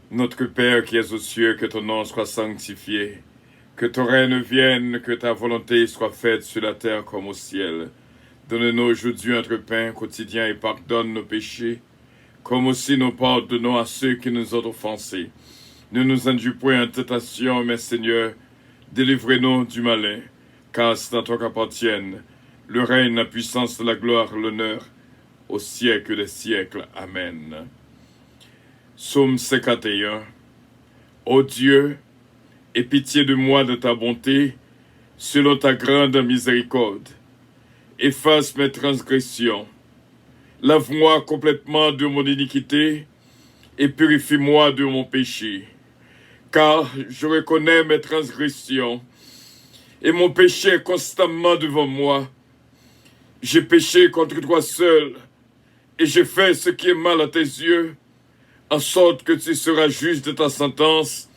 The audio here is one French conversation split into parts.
Notre Père qui es aux cieux, que ton nom soit sanctifié, que ton règne vienne, que ta volonté soit faite sur la terre comme au ciel. Donne-nous aujourd'hui notre pain quotidien et pardonne nos péchés, comme aussi nous pardonnons à ceux qui nous ont offensés. Ne nous induis point en tentation, mais Seigneur, délivrez-nous du malin, car c'est à toi qu'appartiennent le règne, la puissance, la gloire, l'honneur, au siècle des siècles. Amen. Psaume 51. Ô Dieu, aie pitié de moi de ta bonté, selon ta grande miséricorde. Efface mes transgressions. Lave-moi complètement de mon iniquité et purifie-moi de mon péché. Car je reconnais mes transgressions et mon péché est constamment devant moi. J'ai péché contre toi seul et j'ai fait ce qui est mal à tes yeux, en sorte que tu seras juste de ta sentence,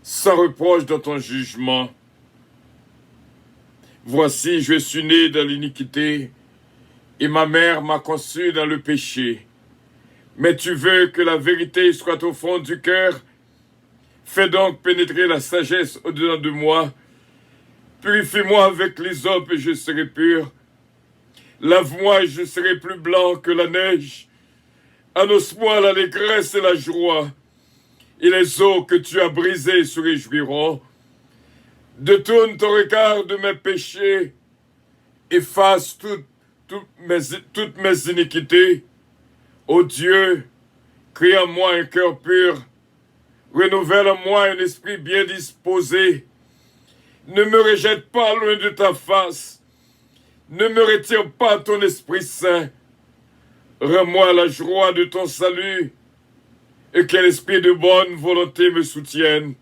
sans reproche dans ton jugement. Voici, je suis né dans l'iniquité, et ma mère m'a conçu dans le péché. Mais tu veux que la vérité soit au fond du cœur. Fais donc pénétrer la sagesse au-dedans de moi. Purifie-moi avec l'hysope et je serai pur. Lave-moi et je serai plus blanc que la neige. Annonce-moi l'allégresse et la joie, et les eaux que tu as brisées se réjouiront. Détourne ton regard de mes péchés, efface toutes mes iniquités. Ô Dieu, crée en moi un cœur pur, renouvelle en moi un esprit bien disposé. Ne me rejette pas loin de ta face, ne me retire pas ton Esprit Saint. Rends-moi la joie de ton salut, et que l'esprit de bonne volonté me soutienne.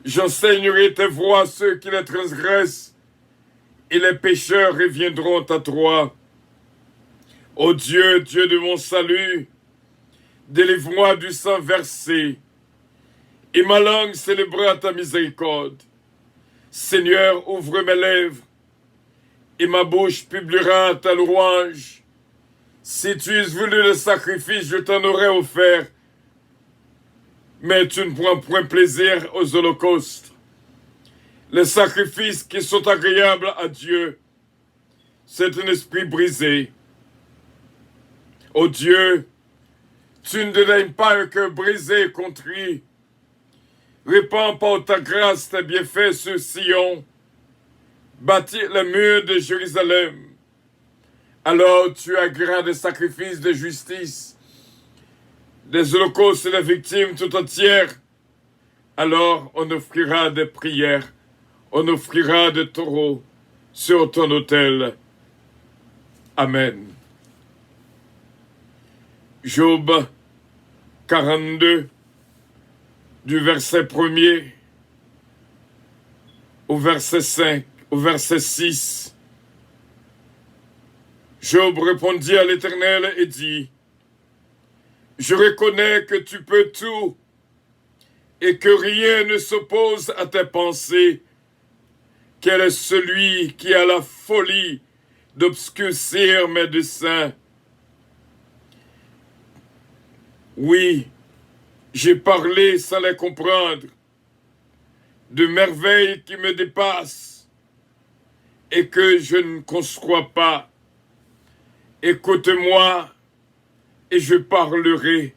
J'enseignerai tes voies à ceux qui les transgressent, et les pécheurs reviendront à toi. Ô Dieu, Dieu de mon salut, délivre-moi du sang versé, et ma langue célébrera ta miséricorde. Seigneur, ouvre mes lèvres, et ma bouche publiera ta louange. Si tu eusses voulu le sacrifice, je t'en aurais offert, mais tu ne prends point plaisir aux holocaustes. Les sacrifices qui sont agréables à Dieu, c'est un esprit brisé. Ô Dieu, tu ne dédaignes pas un cœur brisé et contrit. Répands par ta grâce tes bienfaits sur Sion. Bâtis les murs de Jérusalem. Alors tu agréas des sacrifices de justice, des holocaustes et des victimes tout entières. Alors on offrira des prières, on offrira des taureaux sur ton autel. Amen. Job 42, du verset 1er au verset 5, au verset 6. Job répondit à l'Éternel et dit: Je reconnais que tu peux tout et que rien ne s'oppose à tes pensées. Quel est celui qui a la folie d'obscurcir mes desseins? Oui, j'ai parlé sans les comprendre, de merveilles qui me dépassent et que je ne conçois pas. Écoute-moi et je parlerai.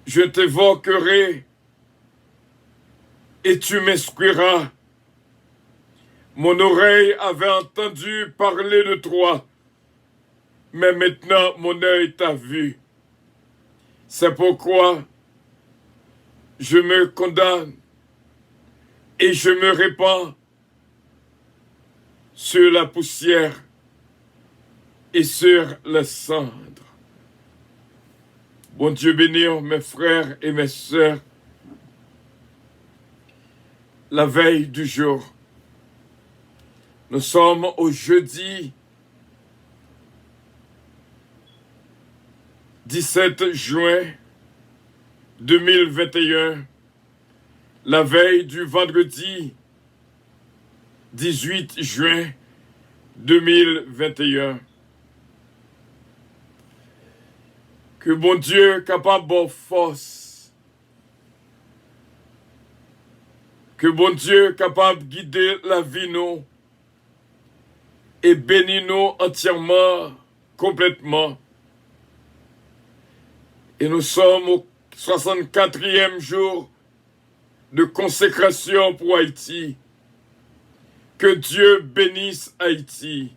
Je t'évoquerai et tu m'instruiras. Mon oreille avait entendu parler de toi, mais maintenant mon œil t'a vu. C'est pourquoi je me condamne et je me répands sur la poussière et sur les cendres. Bon Dieu bénir mes frères et mes sœurs, la veille du jour. Nous sommes au jeudi 17 juin 2021, la veille du vendredi 18 juin 2021. Que bon Dieu capable de force. Que bon Dieu capable de guider la vie nous et bénir nous entièrement, complètement. Et nous sommes au 64e jour de consécration pour Haïti. Que Dieu bénisse Haïti.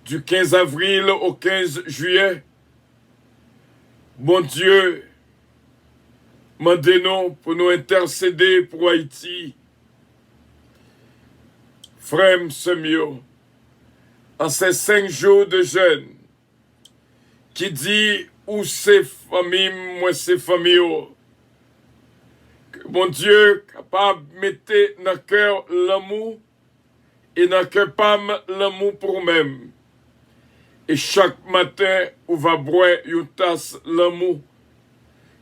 Du 15 avril au 15 juillet, bon Dieu, mandez-nous pour nous intercéder pour Haïti. Frère Semio, en ces 5 jours de jeûne, qui dit où c'est famille, moi c'est famille. Que mon Dieu capable de mettre dans le cœur l'amour et dans le cœur pas l'amour pour même. Et chaque matin, on va boire une tasse l'amour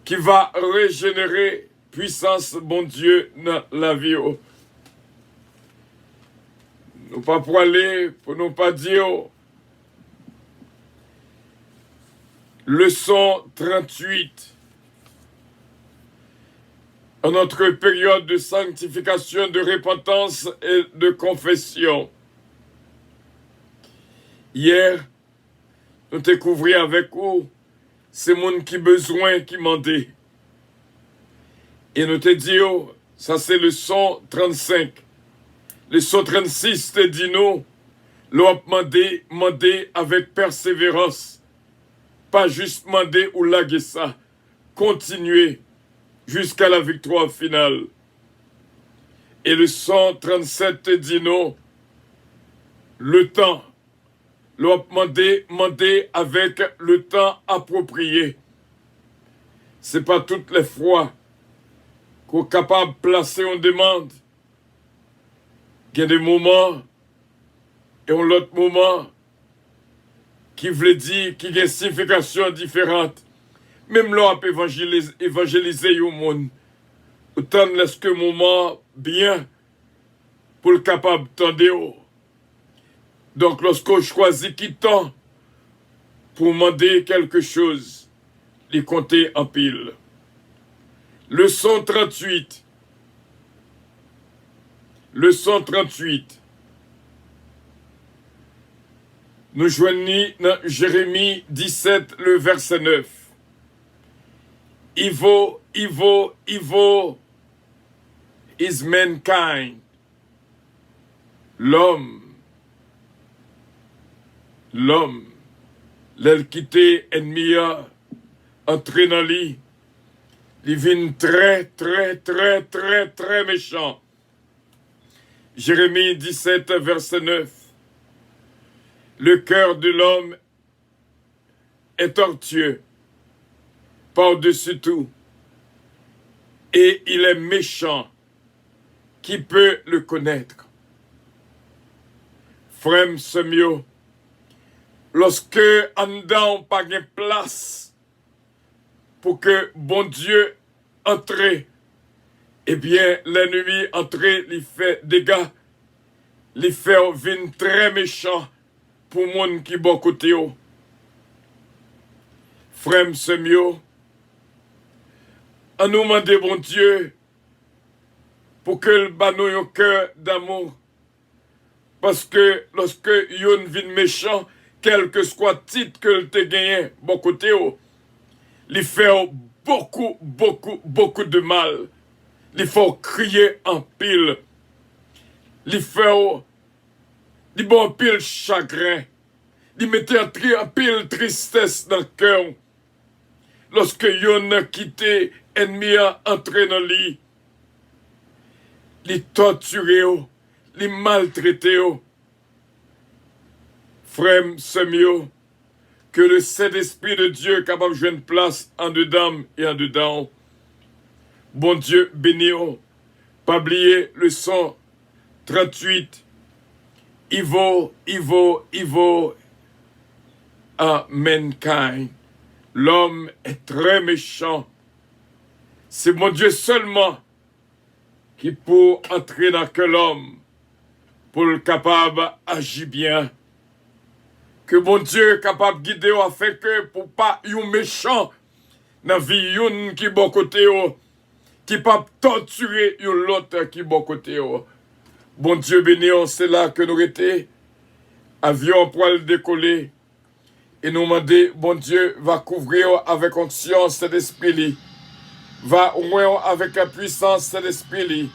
qui va régénérer puissance, bon Dieu, dans la vie. Nous pas pour aller, pour nous pas dire. Leçon 38. En notre période de sanctification, de repentance et de confession. Hier, nous découvrions avec vous ces gens qui besoin, qui mandent. Et nous te disons, ça c'est le son 35. Le son 36 te dit nous, l'on demander avec persévérance. Pas juste demander ou laguer ça. Continuer jusqu'à la victoire finale. Et le 137 te dit non. Le temps. L'on demander avec le temps approprié. C'est pas toutes les fois qu'on est capable de placer une demande. Il y a des moments et un autre moment qui veut dire qu'il y a une signification différente. Même là, on peut évangéliser le monde. Autant laisse que moment bien pour le capable d'entendre. Donc, lorsqu'on choisit qui temps pour demander quelque chose, les compter en pile. Leçon 38. Leçon 38. Nous joignons dans Jérémie 17, le verset 9. Evil is mankind. L'homme, l'elle quitté ennemi, entré dans lui, il vient très méchant. Jérémie 17, verset 9. Le cœur de l'homme est tortueux, par-dessus tout, et il est méchant. Qui peut le connaître? Frère Semio, lorsque en dedans pas de place pour que bon Dieu entre, eh bien l'ennemi entre, il fait dégâts, il fait venir très méchant pour monde qui bon côté. Frère Semio, on nous demande bon Dieu pour que le banou un cœur d'amour. Parce que lorsque yon vin méchant, quel que soit le titre que le te gagné, bon côté, il fait beaucoup de mal. Il faut crier en pile. Il fait il bon pile chagrin. Il mettait en pile tristesse dans le cœur. Lorsque yon a quitté, ennemi a entré dans lui. Les torturer, les maltraiter. Frère Semio, que le Saint-Esprit de Dieu capable de jouer une place en dedans et en dedans. Bon Dieu béni. Pas oublier le son 38. Evil à mankind. L'homme est très méchant. C'est mon Dieu seulement qui peut entrer dans que l'homme pour le capable agir bien. Que bon Dieu capable de guider afin que pour pas yon méchant dans vie yon qui bon côté yo, qui pas torturer yon l'autre qui bon côté yo. Bon Dieu béni, c'est là que nous étions. Avion pour le décoller. Et nous demander, bon Dieu, va couvrir avec conscience cet esprit. Va ouvrir avec la puissance cet esprit.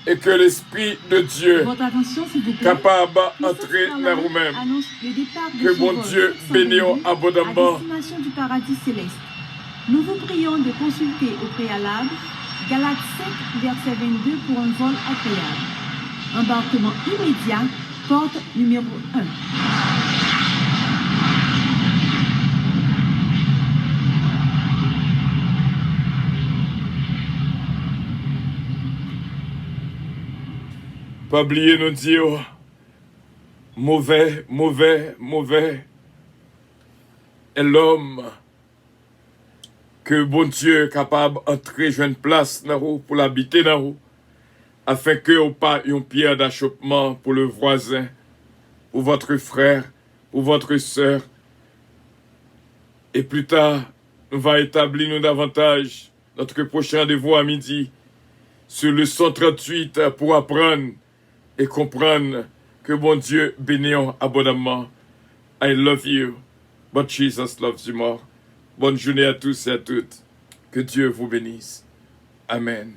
Et que l'Esprit de Dieu capable d'entrer dans nous-mêmes. Que bon Dieu bénisse abondamment. Du paradis céleste. Nous vous prions de consulter au préalable Galates 7, verset 22 pour un vol agréable. Embarquement immédiat, porte numéro 1. Pas oublier nous dire mauvais est l'homme que bon Dieu est capable d'entrer une place dans vous pour l'habiter dans vous afin que vous pas une pierre d'achoppement pour le voisin, pour votre frère, pour votre soeur. Et plus tard, nous va établir nous davantage notre prochain rendez-vous à midi sur le 138 pour apprendre et comprendre que bon Dieu bénit abondamment. I love you, but Jesus loves you more. Bonne journée à tous et à toutes. Que Dieu vous bénisse. Amen.